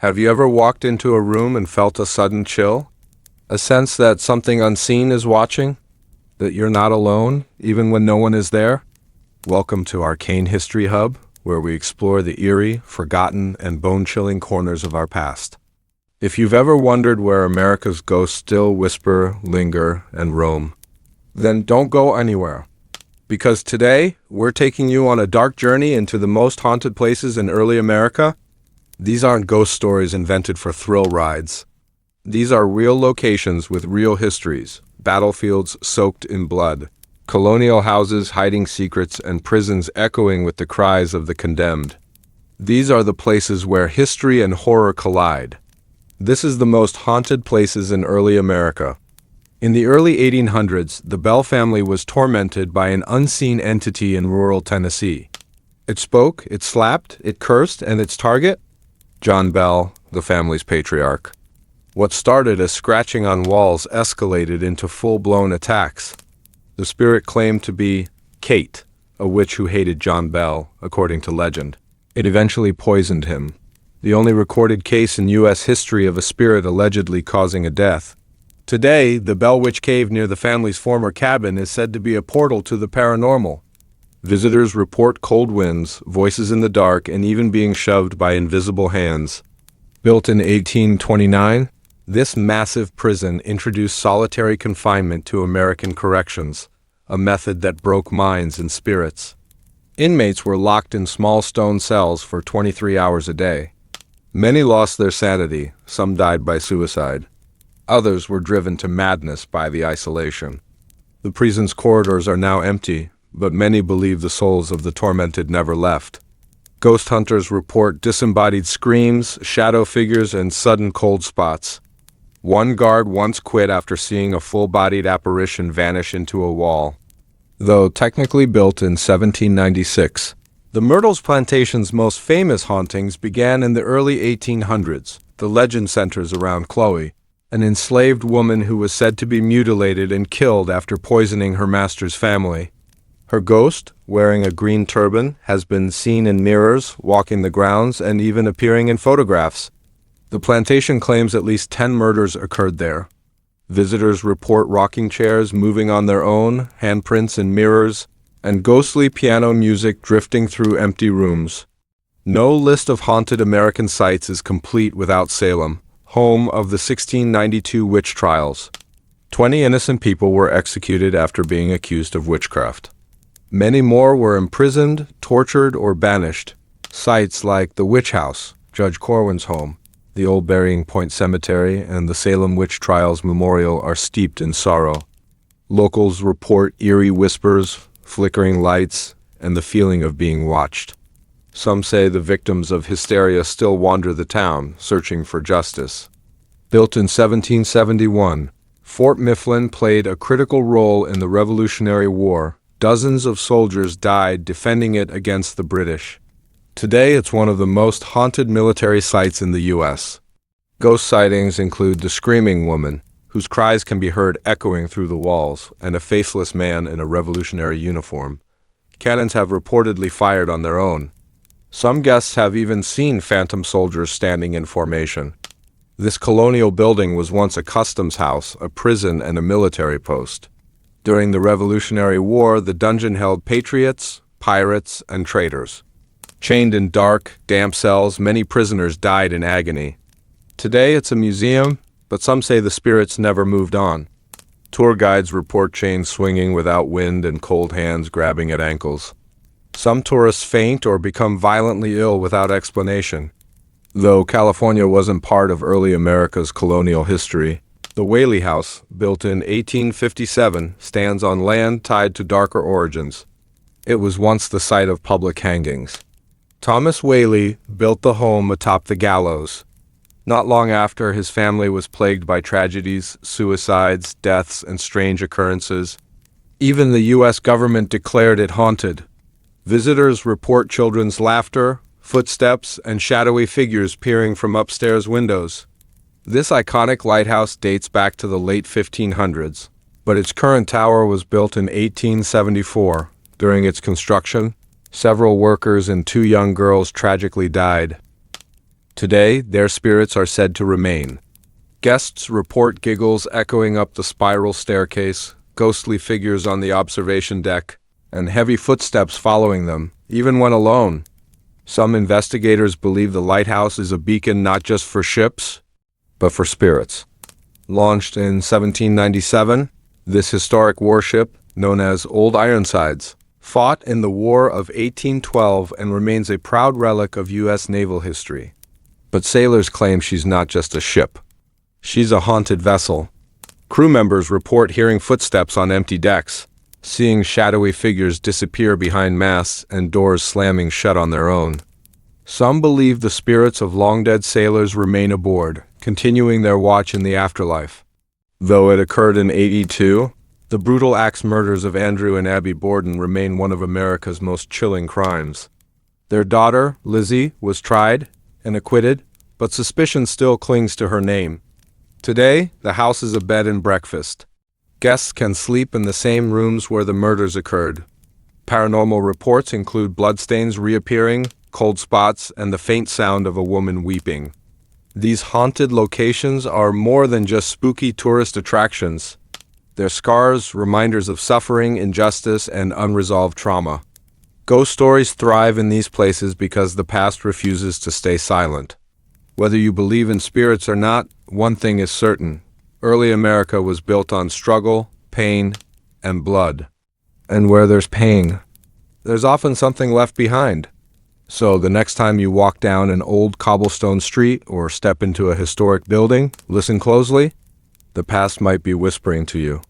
Have you ever walked into a room and felt a sudden chill? A sense that something unseen is watching? That you're not alone, even when no one is there? Welcome to Arcane History Hub, where we explore the eerie, forgotten, and bone-chilling corners of our past. If you've ever wondered where America's ghosts still whisper, linger, and roam, then don't go anywhere. Because today, we're taking you on a dark journey into the most haunted places in early America. These aren't ghost stories invented for thrill rides. These are real locations with real histories, battlefields soaked in blood, colonial houses hiding secrets, and prisons echoing with the cries of the condemned. These are the places where history and horror collide. This is the most haunted places in early America. In the early 1800s, the Bell family was tormented by an unseen entity in rural Tennessee. It spoke, it slapped, it cursed, and its target? John Bell, the family's patriarch. What started as scratching on walls escalated into full-blown attacks. The spirit claimed to be Kate, a witch who hated John Bell, according to legend. It eventually poisoned him, the only recorded case in U.S. history of a spirit allegedly causing a death. Today, the Bell Witch Cave near the family's former cabin is said to be a portal to the paranormal. Visitors report cold winds, voices in the dark, and even being shoved by invisible hands. Built in 1829, this massive prison introduced solitary confinement to American corrections, a method that broke minds and spirits. Inmates were locked in small stone cells for 23 hours a day. Many lost their sanity, some died by suicide. Others were driven to madness by the isolation. The prison's corridors are now empty, but many believe the souls of the tormented never left. Ghost hunters report disembodied screams, shadow figures, and sudden cold spots. One guard once quit after seeing a full-bodied apparition vanish into a wall. Though technically built in 1796, the Myrtles Plantation's most famous hauntings began in the early 1800s. The legend centers around Chloe, an enslaved woman who was said to be mutilated and killed after poisoning her master's family. Her ghost, wearing a green turban, has been seen in mirrors, walking the grounds, and even appearing in photographs. The plantation claims at least 10 murders occurred there. Visitors report rocking chairs moving on their own, handprints in mirrors, and ghostly piano music drifting through empty rooms. No list of haunted American sites is complete without Salem, home of the 1692 witch trials. 20 innocent people were executed after being accused of witchcraft. Many more were imprisoned, tortured, or banished. Sites like the Witch House, Judge Corwin's home, the old Burying Point Cemetery, and the Salem Witch Trials Memorial are steeped in sorrow. Locals report eerie whispers, flickering lights, and the feeling of being watched. Some say the victims of hysteria still wander the town, searching for justice. Built in 1771, Fort Mifflin played a critical role in the Revolutionary War. Dozens of soldiers died defending it against the British. Today, it's one of the most haunted military sites in the U.S. Ghost sightings include the Screaming Woman, whose cries can be heard echoing through the walls, and a faceless man in a Revolutionary uniform. Cannons have reportedly fired on their own. Some guests have even seen phantom soldiers standing in formation. This colonial building was once a customs house, a prison, and a military post. During the Revolutionary War, the dungeon held patriots, pirates, and traitors. Chained in dark, damp cells, many prisoners died in agony. Today it's a museum, but some say the spirits never moved on. Tour guides report chains swinging without wind and cold hands grabbing at ankles. Some tourists faint or become violently ill without explanation. Though California wasn't part of early America's colonial history, the Whaley House, built in 1857, stands on land tied to darker origins. It was once the site of public hangings. Thomas Whaley built the home atop the Gallows. Not long after, his family was plagued by tragedies, suicides, deaths, and strange occurrences. Even the U.S. government declared it haunted. Visitors report children's laughter, footsteps, and shadowy figures peering from upstairs windows. This iconic lighthouse dates back to the late 1500s, but its current tower was built in 1874. During its construction, several workers and 2 young girls tragically died. Today, their spirits are said to remain. Guests report giggles echoing up the spiral staircase, ghostly figures on the observation deck, and heavy footsteps following them, even when alone. Some investigators believe the lighthouse is a beacon not just for ships, but for spirits. Launched in 1797, this historic warship, known as Old Ironsides, fought in the War of 1812 and remains a proud relic of U.S. naval history. But sailors claim she's not just a ship. She's a haunted vessel. Crew members report hearing footsteps on empty decks, seeing shadowy figures disappear behind masts and doors slamming shut on their own. Some believe the spirits of long-dead sailors remain aboard, continuing their watch in the afterlife. Though it occurred in 1982, the brutal axe murders of Andrew and Abby Bordon remain one of America's most chilling crimes. Their daughter, Lizzie, was tried and acquitted, but suspicion still clings to her name. Today, the house is a bed and breakfast. Guests can sleep in the same rooms where the murders occurred. Paranormal reports include bloodstains reappearing, cold spots, and the faint sound of a woman weeping. These haunted locations are more than just spooky tourist attractions. They're scars, reminders of suffering, injustice, and unresolved trauma. Ghost stories thrive in these places because the past refuses to stay silent. Whether you believe in spirits or not, one thing is certain. Early America was built on struggle, pain, and blood. And where there's pain, there's often something left behind. So the next time you walk down an old cobblestone street or step into a historic building, listen closely. The past might be whispering to you.